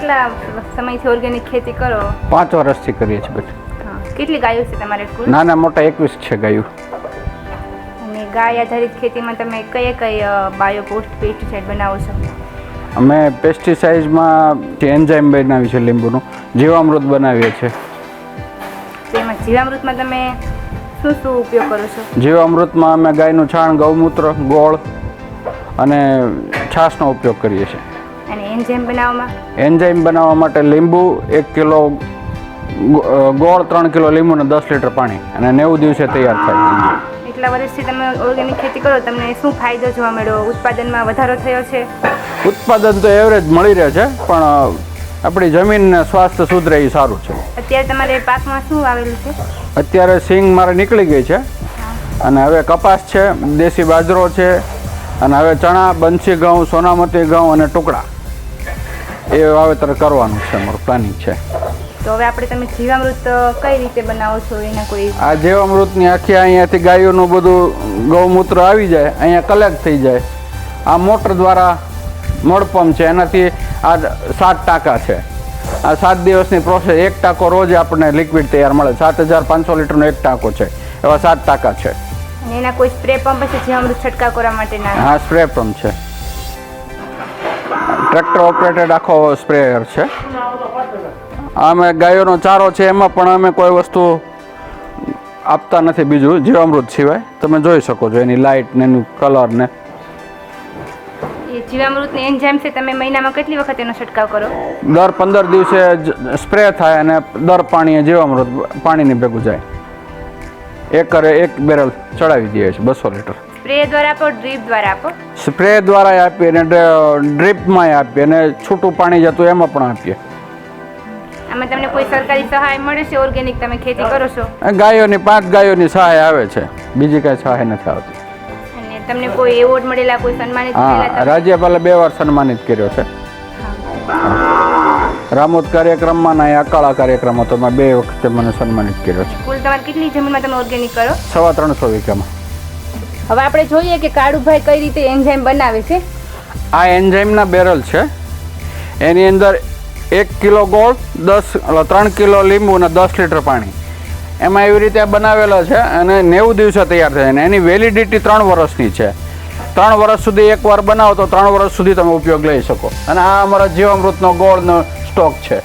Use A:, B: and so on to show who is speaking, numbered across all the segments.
A: કેટલા સમયથી ઓર્ગેનિક ખેતી કરો?
B: 5 વર્ષથી કરીએ છીએ બેટા.
A: કેટલી ગાયો છે તમારે કુલ?
B: નાના મોટા 21 છે ગાયો.
A: અને ગાય આધારિત ખેતીમાં તમે કઈ બાયો પેસ્ટિસાઇડ બનાવો છો?
B: અમે પેસ્ટિસાઇડમાં એન્ઝાઇમ બનાવી છે, લીંબુનું જીવામૃત બનાવીએ છીએ.
A: તો એમાં જીવામૃતમાં તમે શું શું ઉપયોગ કરો છો?
B: જીવામૃતમાં અમે ગાયનું છાણ, ગૌમૂત્ર, ગોળ અને છાશનો ઉપયોગ કરીએ છીએ.
A: અને એન્ઝાઇમ બનાવવામાં?
B: એન્ઝાઇમ બનાવવા માટે લીંબુ 1 કિલો, ગોળ 3 કિલો લીંબુ ને 10 લીટર પાણી, અને 90 દિવસે તૈયાર થાય.
A: એટલા વર્ષથી તમે ઓર્ગેનિક ખેતી કરો, તમને શું ફાયદો જોવા મળ્યો? ઉત્પાદનમાં વધારો થયો છે?
B: ઉત્પાદન તો એવરેજ મળી રહે છે, પણ આપણી જમીનને સ્વાસ્થ્ય સુધરે એ સારું છે.
A: અત્યારે તમારે પાકમાં શું વાવેલું છે?
B: અત્યારે સિંગ મારે નીકળી ગઈ છે, અને હવે કપાસ છે, દેશી બાજરો છે, અને હવે ચણા, બંસી ઘઉં, સોનામતી ઘઉં અને ટુકડા એ વાવેતર કરવાનું છે, અમારું પ્લાનિંગ છે.
A: તો હવે તમે જીવામૃત કઈ રીતે બનાવો છો? એના કોઈ
B: આ જીવામૃતની આખી અહીંયાથી ગાયોનું બધું ગૌમૂત્ર આવી જાય, અહીંયા કલેક્ટ થઈ જાય. આ મોટર દ્વારા મડપંપ છે, એનાથી આ 7 ટાંકા છે. આ 7 દિવસની પ્રોસેસ. 1 ટાંકો રોજ આપણને લિક્વિડ તૈયાર મળે. 7500 લીટરનો 1 ટાંકો છે, એવા 7 ટાંકા છે.
A: એના કોઈ સ્પ્રે પંપ છે જીવામૃત છંટકાવ કરવા માટેના?
B: હા, સ્પ્રે પંપ છે, ટ્રેક્ટર ઓપરેટેડ આખો સ્પ્રેયર છે. અમે ગાયોનો ચારો છે, એમાં પણ અમે કોઈ વસ્તુ આપતા નથી બીજું જીવામૃત સિવાય. તમે જોઈ શકો છો એની લાઇટ ને એનું કલર ને.
A: એ જીવામૃતની એન્ઝાઇમ છે, તમે મહિનામાં કેટલી વખત એનો છંટકાવ કરો?
B: દર 15 દિવસે સ્પ્રે થાય, અને દર પાણીએ જીવામૃત પાણીની ભેગું જાય. એકરે 1 બેરલ ચડાવી દઈએ છીએ 200 લીટર.
A: સ્પ્રે દ્વારા આપો, ડ્રીપ દ્વારા આપો?
B: સ્પ્રે દ્વારા આપીએ, અને ડ્રીપમાં આપીએ, અને છૂટું પાણી જતું એમાં પણ આપીએ.
A: આમાં તમને કોઈ સરકારી સહાય મળે છે? ઓર્ગેનિક તમે ખેતી કરો છો?
B: ગાયોની 5 ગાયોની સહાય આવે છે, બીજી કાંઈ સહાય નથી આવતી.
A: અને તમને કોઈ એવોર્ડ મળેલા, કોઈ સન્માનિત
B: હા, રાજ્યપાલે 2 વાર સન્માનિત કર્યો છે. રામોદ કાર્યક્રમમાં અને અકાળા કાર્યક્રમ હતો, મેં 2 વખતે મને સન્માનિત કર્યો છે.
A: કુલ તમારે કેટલી જમીનમાં તમે ઓર્ગેનિક કરો?
B: 350 વીઘામાં.
A: હવે આપણે જોઈએ કે કાળુભાઈ કઈ રીતે એન્ઝાઇમ બનાવે છે.
B: આ એન્ઝાઇમના બેરલ છે, એની અંદર 1 કિલો ગોળ, 3 કિલો લીંબુ અને 10 લીટર પાણી, એમાં એવી રીતે બનાવેલો છે, અને 90 દિવસે તૈયાર થાય. અને એની વેલિડિટી 3 વર્ષની છે. 3 વર્ષ સુધી એકવાર બનાવો તો 3 વર્ષ સુધી તમે ઉપયોગ લઈ શકો. અને આ અમારા જીવામૃતનો ગોળનો સ્ટોક છે.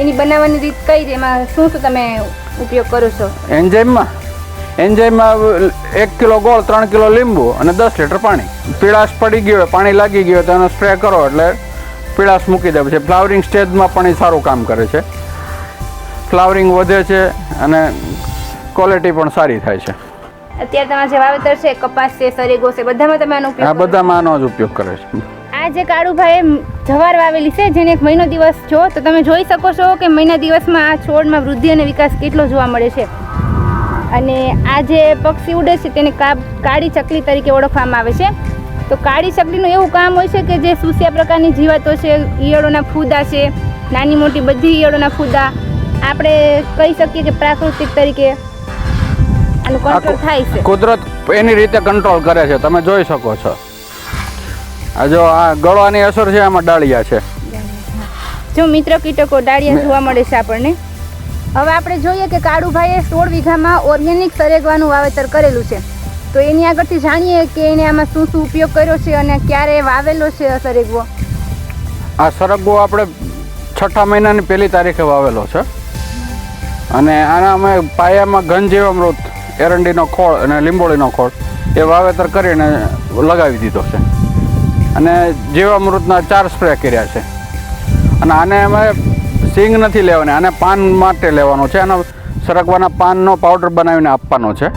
A: એની બનાવવાની રીત કઈ છે? એમાં શું શું તમે ઉપયોગ કરો છો?
B: એન્ઝાઇમમાં 1 કિલો ગોળ, 3 કિલો લીંબુ અને 10 લીટર પાણી. પીળાશ પડી ગયો, પાણી લાગી ગયો તો એનો સ્પ્રે કરો એટલે પીળાશ મૂકી દે છે. ફ્લાવરિંગ સ્ટેજમાં પણ એ સારું કામ કરે છે. ફ્લાવરિંગ વધે છે અને ક્વોલિટી પણ સારી થાય છે.
A: અત્યારે તમારા જે વાવેતર છે, કપાસ છે, સરેગો છે, બધામાં તમે આનો ઉપયોગ?
B: આ બધામાં આનો જ ઉપયોગ કરે છે.
A: આ જે કાળુભાઈએ જવાર વાવેલી છે, જેને 1 મહિનો દિવસ જો, તો તમે જોઈ શકો છો કે મહિના દિવસમાં આ છોડમાં વૃદ્ધિ અને વિકાસ કેટલો જોવા મળે છે. અને આ જે પક્ષી ઉડે છે તેને કાળી ચકલી તરીકે ઓળખવામાં આવે છે. તો કાળી ચકલીનું એવું કામ હોય છે કે જે સુસ્યા પ્રકારની જીવાતો છે, ઈયળોના ફૂદા છે, નાની મોટી બધી ઈયળોના ફૂદા, આપણે કહી શકીએ કે પ્રાકૃતિક તરીકે આનું કંટ્રોલ થાય છે.
B: કુદરત એની રીતે કંટ્રોલ કરે છે, તમે જોઈ શકો છો. આ જો આ ગળવાની અસર છે, આમાં ડાળિયા છે.
A: જો મિત્ર કીટકો ડાળિયા જોવા મળે છે આપણને. હવે આપણે જોઈએ કે કાળુભાઈએ 16 વીઘામાં ઓર્ગેનિક સરેગવાનું વાવેતર કરેલું છે. તો એની આગળથી જાણીએ કે એને આમાં શું શું ઉપયોગ કર્યો છે અને ક્યારે વાવેલો છે સરેગવો.
B: આ સરગવો આપણે 6ઠા મહિનાની 1લી તારીખે વાવેલો છે, અને આના અમે પાયામાં ઘન જીવામૃત, એરંડીનો ખોળ અને લીંબોળીનો ખોળ એ વાવેતર કરીને લગાવી દીધો છે. અને જીવામૃતના 4 સ્પ્રે કર્યા છે. અને આને અમે સિંગ નથી લેવાની, આને પાન માટે લેવાનો છે. આના સરગવાના પાનનો પાવડર બનાવીને આપવાનો છે.